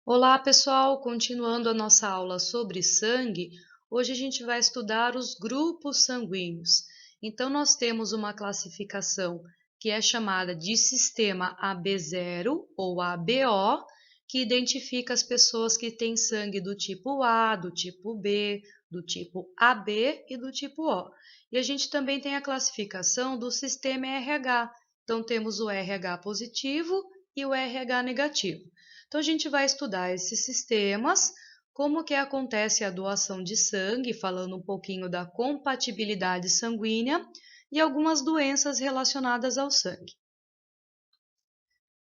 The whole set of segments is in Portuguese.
Olá, pessoal! Continuando a nossa aula sobre sangue, hoje a gente vai estudar os grupos sanguíneos. Então, nós temos uma classificação que é chamada de sistema AB0 ou ABO, que identifica as pessoas que têm sangue do tipo A, do tipo B, do tipo AB e do tipo O. E a gente também tem a classificação do sistema RH. Então, temos o RH positivo e o RH negativo. Então, a gente vai estudar esses sistemas, como que acontece a doação de sangue, falando um pouquinho da compatibilidade sanguínea e algumas doenças relacionadas ao sangue.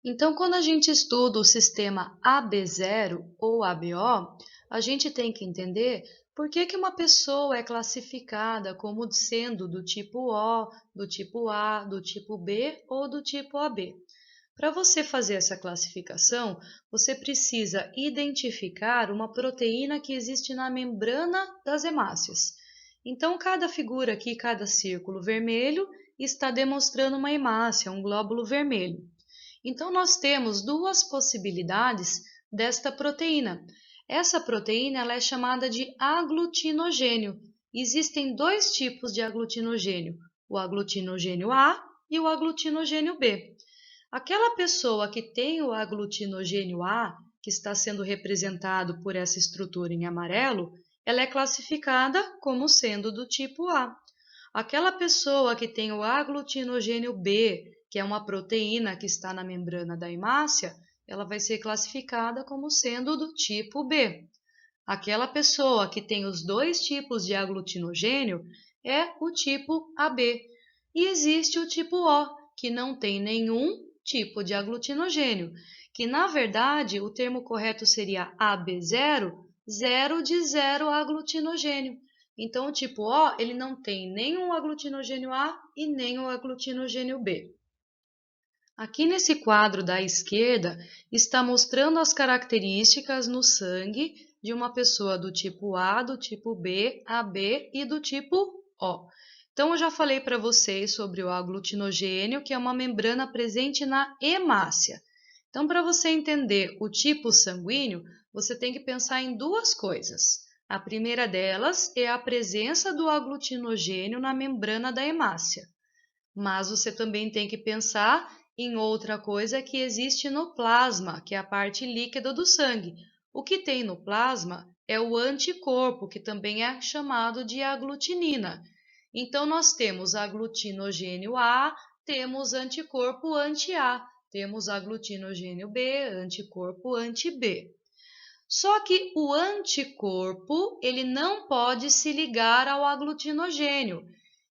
Então, quando a gente estuda o sistema AB0 ou ABO, a gente tem que entender por que uma pessoa é classificada como sendo do tipo O, do tipo A, do tipo B ou do tipo AB. Para você fazer essa classificação, você precisa identificar uma proteína que existe na membrana das hemácias. Então, cada figura aqui, cada círculo vermelho, está demonstrando uma hemácia, um glóbulo vermelho. Então, nós temos duas possibilidades desta proteína. Essa proteína ela é chamada de aglutinogênio. Existem dois tipos de aglutinogênio, o aglutinogênio A e o aglutinogênio B. Aquela pessoa que tem o aglutinogênio A, que está sendo representado por essa estrutura em amarelo, ela é classificada como sendo do tipo A. Aquela pessoa que tem o aglutinogênio B, que é uma proteína que está na membrana da hemácia, ela vai ser classificada como sendo do tipo B. Aquela pessoa que tem os dois tipos de aglutinogênio é o tipo AB. E existe o tipo O, que não tem nenhum tipo de aglutinogênio, que na verdade o termo correto seria AB0, zero de zero aglutinogênio. Então o tipo O, ele não tem nem o aglutinogênio A e nem o aglutinogênio B. Aqui nesse quadro da esquerda está mostrando as características no sangue de uma pessoa do tipo A, do tipo B, AB e do tipo O. Então, eu já falei para vocês sobre o aglutinogênio, que é uma membrana presente na hemácia. Então, para você entender o tipo sanguíneo, você tem que pensar em duas coisas. A primeira delas é a presença do aglutinogênio na membrana da hemácia. Mas você também tem que pensar em outra coisa que existe no plasma, que é a parte líquida do sangue. O que tem no plasma é o anticorpo, que também é chamado de aglutinina. Então, nós temos aglutinogênio A, temos anticorpo anti-A, temos aglutinogênio B, anticorpo anti-B. Só que o anticorpo, ele não pode se ligar ao aglutinogênio.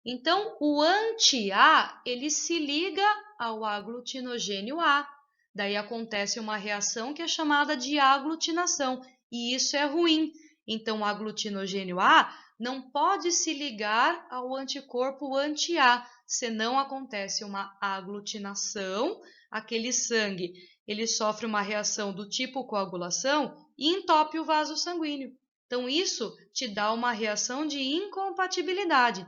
Então, o anti-A, ele se liga ao aglutinogênio A. Daí acontece uma reação que é chamada de aglutinação, e isso é ruim. Então, o aglutinogênio A não pode se ligar ao anticorpo anti-A, senão acontece uma aglutinação, aquele sangue, ele sofre uma reação do tipo coagulação e entope o vaso sanguíneo. Então, isso te dá uma reação de incompatibilidade.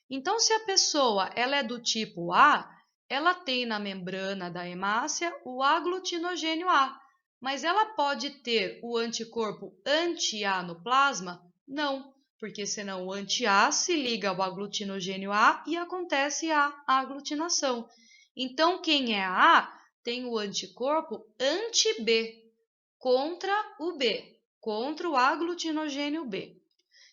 Então, se a pessoa ela é do tipo A, ela tem na membrana da hemácia o aglutinogênio A, mas ela pode ter o anticorpo anti-A no plasma? Não, porque senão o anti-A se liga ao aglutinogênio A e acontece a aglutinação. Então, quem é A tem o anticorpo anti-B, contra o B, contra o aglutinogênio B.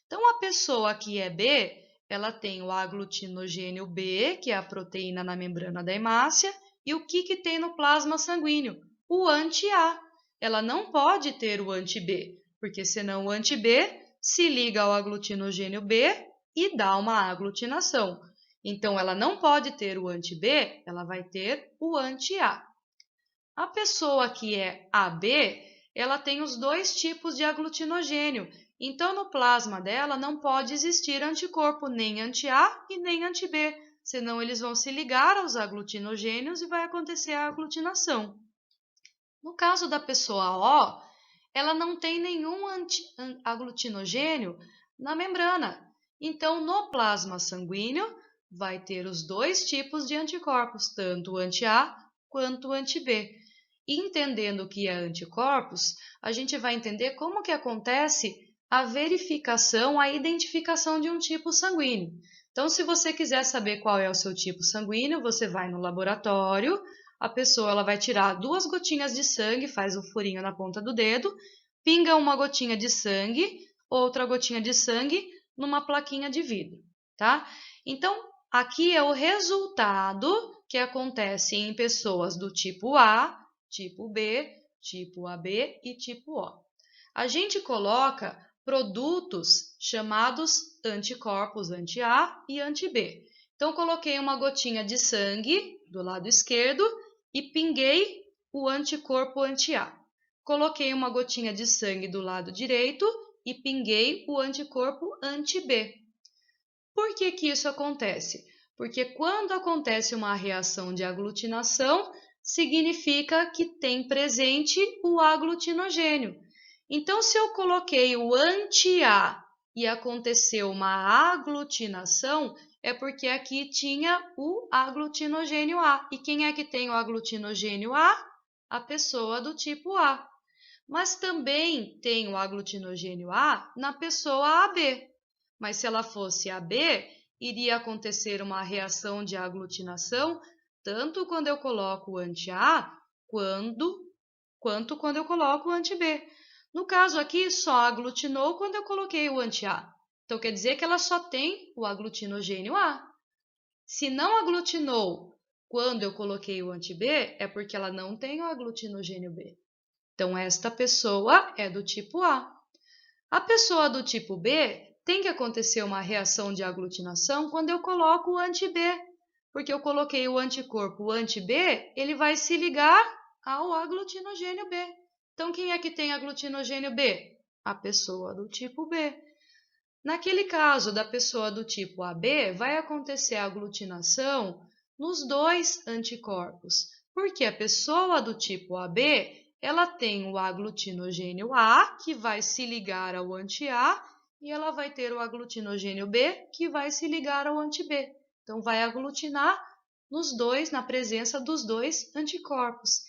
Então, a pessoa que é B, ela tem o aglutinogênio B, que é a proteína na membrana da hemácia, e o que tem no plasma sanguíneo? O anti-A. Ela não pode ter o anti-B, porque senão o anti-B se liga ao aglutinogênio B e dá uma aglutinação. Então, ela não pode ter o anti-B, ela vai ter o anti-A. A pessoa que é AB, ela tem os dois tipos de aglutinogênio. Então, no plasma dela não pode existir anticorpo nem anti-A e nem anti-B, senão eles vão se ligar aos aglutinogênios e vai acontecer a aglutinação. No caso da pessoa O, ela não tem nenhum aglutinogênio na membrana. Então, no plasma sanguíneo, vai ter os dois tipos de anticorpos, tanto o anti-A quanto o anti-B. Entendendo o que é anticorpos, a gente vai entender como que acontece a verificação, a identificação de um tipo sanguíneo. Então, se você quiser saber qual é o seu tipo sanguíneo, você vai no laboratório, a pessoa ela vai tirar 2 gotinhas de sangue, faz um furinho na ponta do dedo, pinga uma gotinha de sangue, outra gotinha de sangue numa plaquinha de vidro, tá? Então, aqui é o resultado que acontece em pessoas do tipo A, tipo B, tipo AB e tipo O. A gente coloca produtos chamados anticorpos anti-A e anti-B. Então, coloquei uma gotinha de sangue do lado esquerdo e pinguei o anticorpo anti-A. Coloquei uma gotinha de sangue do lado direito e pinguei o anticorpo anti-B. Por que que isso acontece? Porque quando acontece uma reação de aglutinação, significa que tem presente o aglutinogênio. Então, se eu coloquei o anti-A e aconteceu uma aglutinação, é porque aqui tinha o aglutinogênio A. E quem é que tem o aglutinogênio A? A pessoa do tipo A. Mas também tem o aglutinogênio A na pessoa AB. Mas se ela fosse AB, iria acontecer uma reação de aglutinação tanto quando eu coloco o anti-A quanto quando eu coloco o anti-B. No caso aqui, só aglutinou quando eu coloquei o anti-A. Então, quer dizer que ela só tem o aglutinogênio A. Se não aglutinou quando eu coloquei o anti-B, é porque ela não tem o aglutinogênio B. Então, esta pessoa é do tipo A. A pessoa do tipo B tem que acontecer uma reação de aglutinação quando eu coloco o anti-B, porque eu coloquei o anticorpo anti-B, ele vai se ligar ao aglutinogênio B. Então, quem é que tem aglutinogênio B? A pessoa do tipo B. Naquele caso da pessoa do tipo AB, vai acontecer a aglutinação nos 2 anticorpos, porque a pessoa do tipo AB, ela tem o aglutinogênio A, que vai se ligar ao anti-A, e ela vai ter o aglutinogênio B, que vai se ligar ao anti-B. Então, vai aglutinar nos dois, na presença dos 2 anticorpos.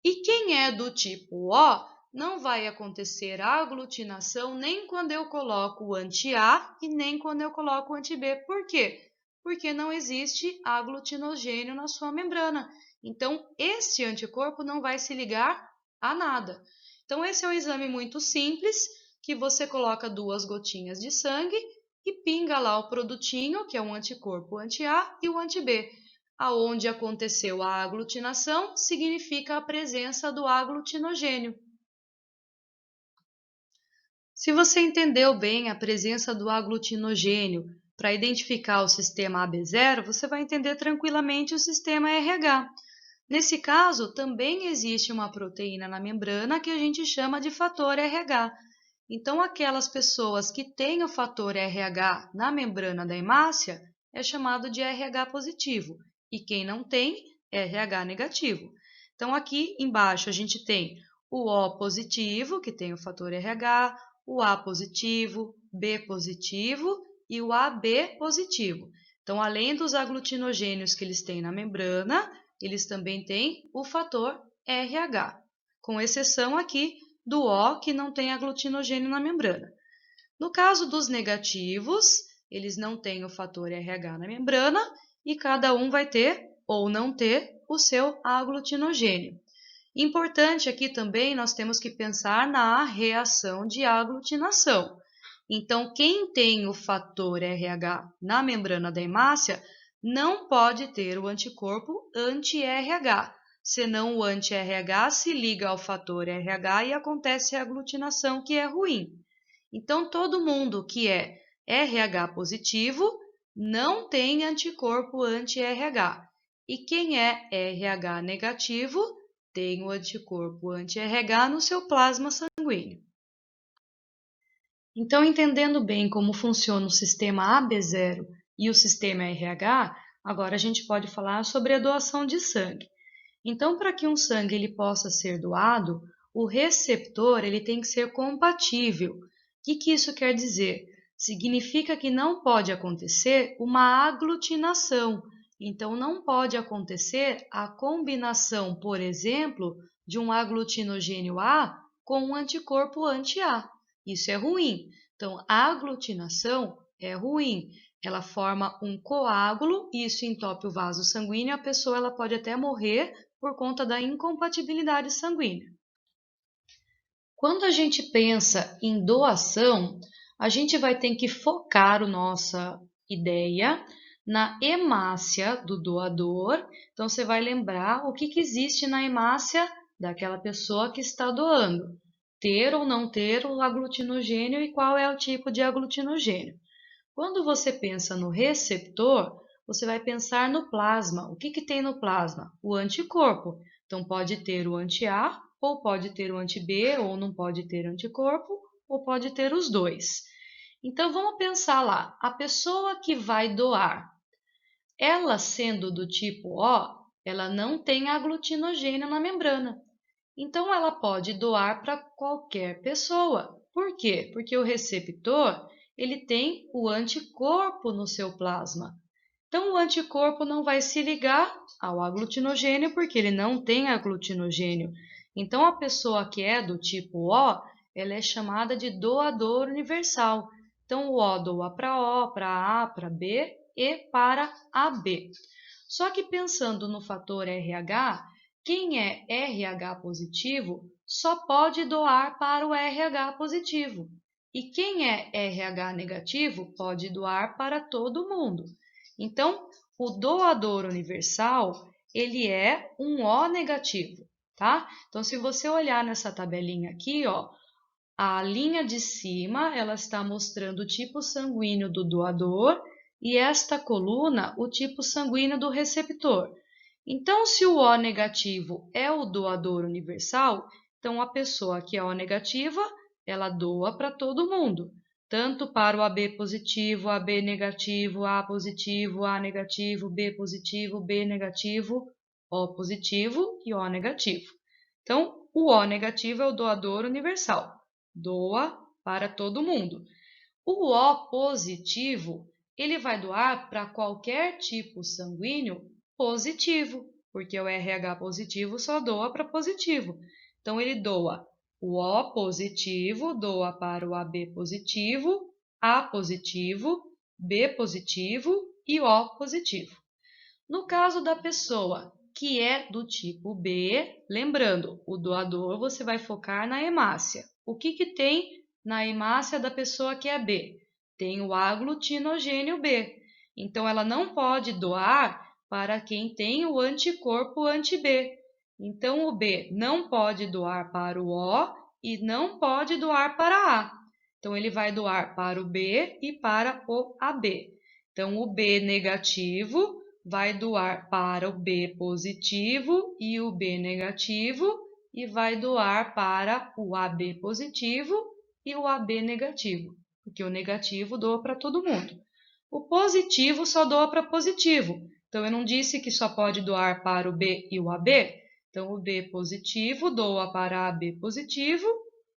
E quem é do tipo O, não vai acontecer a aglutinação nem quando eu coloco o anti-A e nem quando eu coloco o anti-B. Por quê? Porque não existe aglutinogênio na sua membrana. Então, esse anticorpo não vai se ligar a nada. Então, esse é um exame muito simples, que você coloca 2 gotinhas de sangue e pinga lá o produtinho, que é um anticorpo anti-A e o anti-B. Aonde aconteceu a aglutinação, significa a presença do aglutinogênio. Se você entendeu bem a presença do aglutinogênio para identificar o sistema AB0, você vai entender tranquilamente o sistema RH. Nesse caso, também existe uma proteína na membrana que a gente chama de fator RH. Então, aquelas pessoas que têm o fator RH na membrana da hemácia é chamado de RH positivo, e quem não tem, RH negativo. Então, aqui embaixo a gente tem o O positivo, que tem o fator RH, o A positivo, B positivo e o AB positivo. Então, além dos aglutinogênios que eles têm na membrana, eles também têm o fator RH, com exceção aqui do O, que não tem aglutinogênio na membrana. No caso dos negativos, eles não têm o fator RH na membrana e cada um vai ter ou não ter o seu aglutinogênio. Importante aqui também, nós temos que pensar na reação de aglutinação. Então, quem tem o fator RH na membrana da hemácia não pode ter o anticorpo anti-RH, senão o anti-RH se liga ao fator RH e acontece a aglutinação, que é ruim. Então, todo mundo que é RH positivo não tem anticorpo anti-RH. E quem é RH negativo tem o anticorpo anti-RH no seu plasma sanguíneo. Então, entendendo bem como funciona o sistema AB0 e o sistema RH, agora a gente pode falar sobre a doação de sangue. Então, para que um sangue ele possa ser doado, o receptor ele tem que ser compatível. O que isso quer dizer? Significa que não pode acontecer uma aglutinação. Então, não pode acontecer a combinação, por exemplo, de um aglutinogênio A com um anticorpo anti-A. Isso é ruim. Então, a aglutinação é ruim. Ela forma um coágulo e isso entope o vaso sanguíneo. A pessoa ela pode até morrer por conta da incompatibilidade sanguínea. Quando a gente pensa em doação, a gente vai ter que focar a nossa ideia na hemácia do doador. Então, você vai lembrar o que existe na hemácia daquela pessoa que está doando. Ter ou não ter o aglutinogênio e qual é o tipo de aglutinogênio. Quando você pensa no receptor, você vai pensar no plasma. O que tem no plasma? O anticorpo. Então, pode ter o anti-A, ou pode ter o anti-B, ou não pode ter anticorpo, ou pode ter os dois. Então, vamos pensar lá. A pessoa que vai doar, ela sendo do tipo O, ela não tem aglutinogênio na membrana. Então, ela pode doar para qualquer pessoa. Por quê? Porque o receptor ele tem o anticorpo no seu plasma. Então, o anticorpo não vai se ligar ao aglutinogênio porque ele não tem aglutinogênio. Então, a pessoa que é do tipo O, ela é chamada de doador universal. Então, o O doa para O, para A, para B e para AB. Só que pensando no fator RH, quem é RH positivo só pode doar para o RH positivo. E quem é RH negativo pode doar para todo mundo. Então, o doador universal, ele é um O negativo, tá? Então, se você olhar nessa tabelinha aqui, ó, a linha de cima, ela está mostrando o tipo sanguíneo do doador e esta coluna, o tipo sanguíneo do receptor. Então, se o O negativo é o doador universal, então a pessoa que é O negativa, ela doa para todo mundo, tanto para o AB positivo, AB negativo, A positivo, A negativo, B positivo, B negativo, O positivo e O negativo. Então, o O negativo é o doador universal, doa para todo mundo. O O positivo, ele vai doar para qualquer tipo sanguíneo positivo, porque o RH positivo só doa para positivo. Então, ele doa o O positivo, doa para o AB positivo, A positivo, B positivo e O positivo. No caso da pessoa que é do tipo B, lembrando, o doador você vai focar na hemácia. O que tem na hemácia da pessoa que é B? Tem o aglutinogênio B. Então, ela não pode doar para quem tem o anticorpo anti-B. Então, o B não pode doar para o O e não pode doar para A. Então, ele vai doar para o B e para o AB. Então, o B negativo vai doar para o B positivo e o B negativo e vai doar para o AB positivo e o AB negativo, porque o negativo doa para todo mundo. O positivo só doa para positivo, então eu não disse que só pode doar para o B e o AB, então o B positivo doa para AB positivo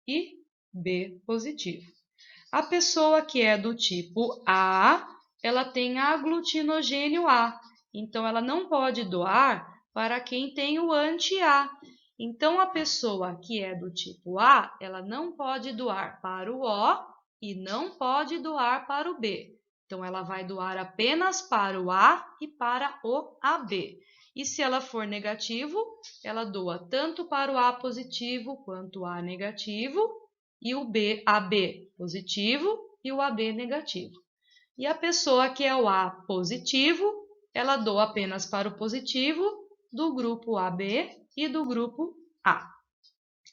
e B positivo. A pessoa que é do tipo A, ela tem aglutinogênio A, então ela não pode doar para quem tem o anti-A. Então, a pessoa que é do tipo A, ela não pode doar para o O e não pode doar para o B. Então, ela vai doar apenas para o A e para o AB. E se ela for negativo, ela doa tanto para o A positivo quanto o A negativo e o AB positivo e o AB negativo. E a pessoa que é o A positivo, ela doa apenas para o positivo do grupo AB e do grupo A.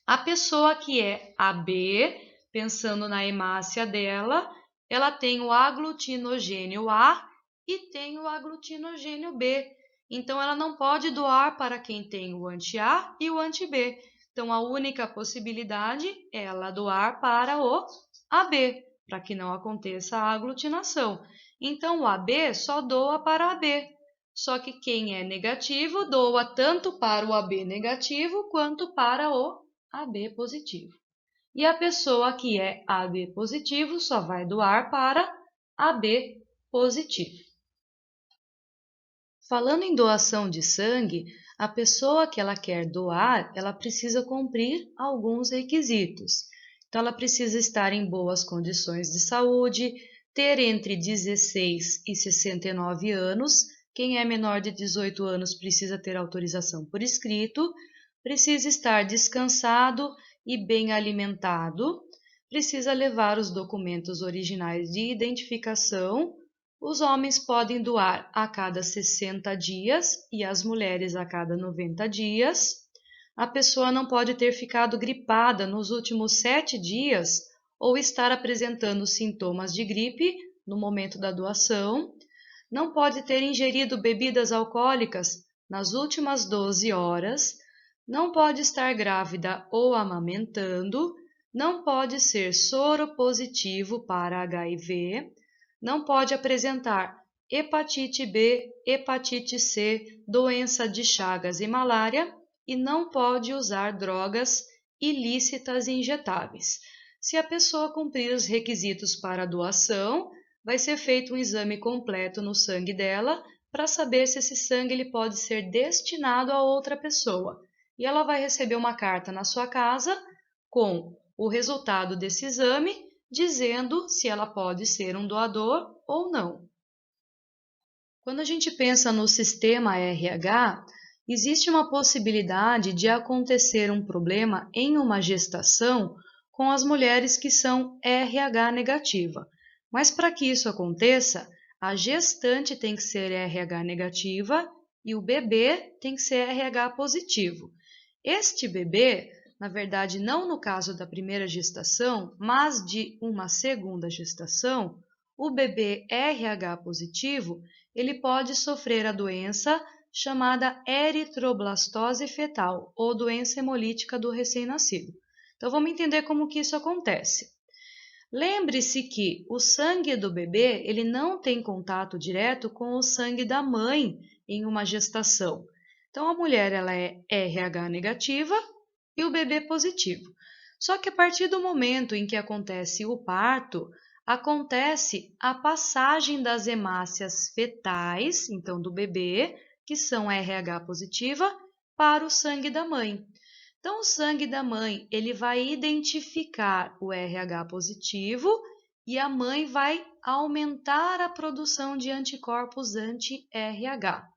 A pessoa que é AB, pensando na hemácia dela, ela tem o aglutinogênio A e tem o aglutinogênio B. Então, ela não pode doar para quem tem o anti-A e o anti-B. Então, a única possibilidade é ela doar para o AB, para que não aconteça a aglutinação. Então, o AB só doa para AB. Só que quem é negativo doa tanto para o AB negativo quanto para o AB positivo. E a pessoa que é AB positivo só vai doar para AB positivo. Falando em doação de sangue, a pessoa que ela quer doar, ela precisa cumprir alguns requisitos. Então, ela precisa estar em boas condições de saúde, ter entre 16 e 69 anos. Quem é menor de 18 anos precisa ter autorização por escrito, precisa estar descansado e bem alimentado, precisa levar os documentos originais de identificação. Os homens podem doar a cada 60 dias e as mulheres a cada 90 dias. A pessoa não pode ter ficado gripada nos últimos 7 dias ou estar apresentando sintomas de gripe no momento da doação. Não pode ter ingerido bebidas alcoólicas nas últimas 12 horas. Não pode estar grávida ou amamentando. Não pode ser soropositivo para HIV. Não pode apresentar hepatite B, hepatite C, doença de Chagas e malária e não pode usar drogas ilícitas e injetáveis. Se a pessoa cumprir os requisitos para a doação, vai ser feito um exame completo no sangue dela para saber se esse sangue ele pode ser destinado a outra pessoa. E ela vai receber uma carta na sua casa com o resultado desse exame, dizendo se ela pode ser um doador ou não. Quando a gente pensa no sistema RH, existe uma possibilidade de acontecer um problema em uma gestação com as mulheres que são RH negativa. Mas para que isso aconteça, a gestante tem que ser RH negativa e o bebê tem que ser RH positivo. Este bebê, na verdade, não no caso da primeira gestação, mas de uma segunda gestação, o bebê RH positivo, ele pode sofrer a doença chamada eritroblastose fetal, ou doença hemolítica do recém-nascido. Então, vamos entender como que isso acontece. Lembre-se que o sangue do bebê, ele não tem contato direto com o sangue da mãe em uma gestação. Então, a mulher ela é RH negativa e o bebê positivo. Só que a partir do momento em que acontece o parto, acontece a passagem das hemácias fetais, então do bebê, que são RH positiva, para o sangue da mãe. Então, o sangue da mãe ele vai identificar o RH positivo e a mãe vai aumentar a produção de anticorpos anti-RH.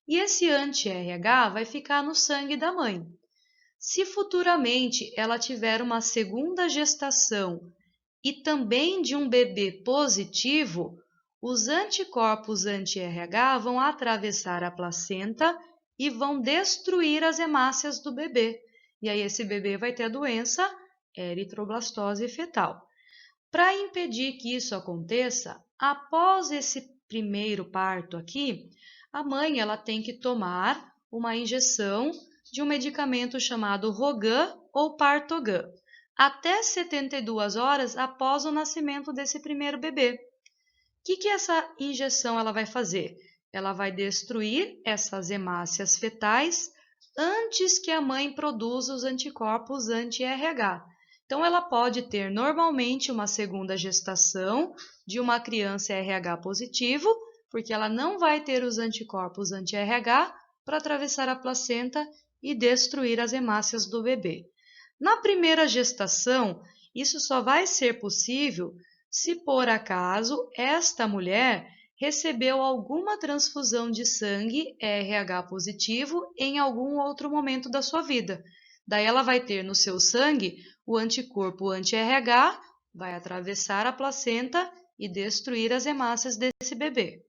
E esse anti-RH vai ficar no sangue da mãe. Se futuramente ela tiver uma segunda gestação e também de um bebê positivo, os anticorpos anti-RH vão atravessar a placenta e vão destruir as hemácias do bebê. E aí esse bebê vai ter a doença eritroblastose fetal. Para impedir que isso aconteça, após esse primeiro parto aqui, a mãe ela tem que tomar uma injeção de um medicamento chamado Rogan ou Partogan, até 72 horas após o nascimento desse primeiro bebê. O que essa injeção ela vai fazer? Ela vai destruir essas hemácias fetais antes que a mãe produza os anticorpos anti-RH. Então, ela pode ter normalmente uma segunda gestação de uma criança RH positivo, porque ela não vai ter os anticorpos anti-RH para atravessar a placenta e destruir as hemácias do bebê. Na primeira gestação, isso só vai ser possível se por acaso esta mulher recebeu alguma transfusão de sangue RH positivo em algum outro momento da sua vida. Daí ela vai ter no seu sangue o anticorpo anti-RH, vai atravessar a placenta e destruir as hemácias desse bebê.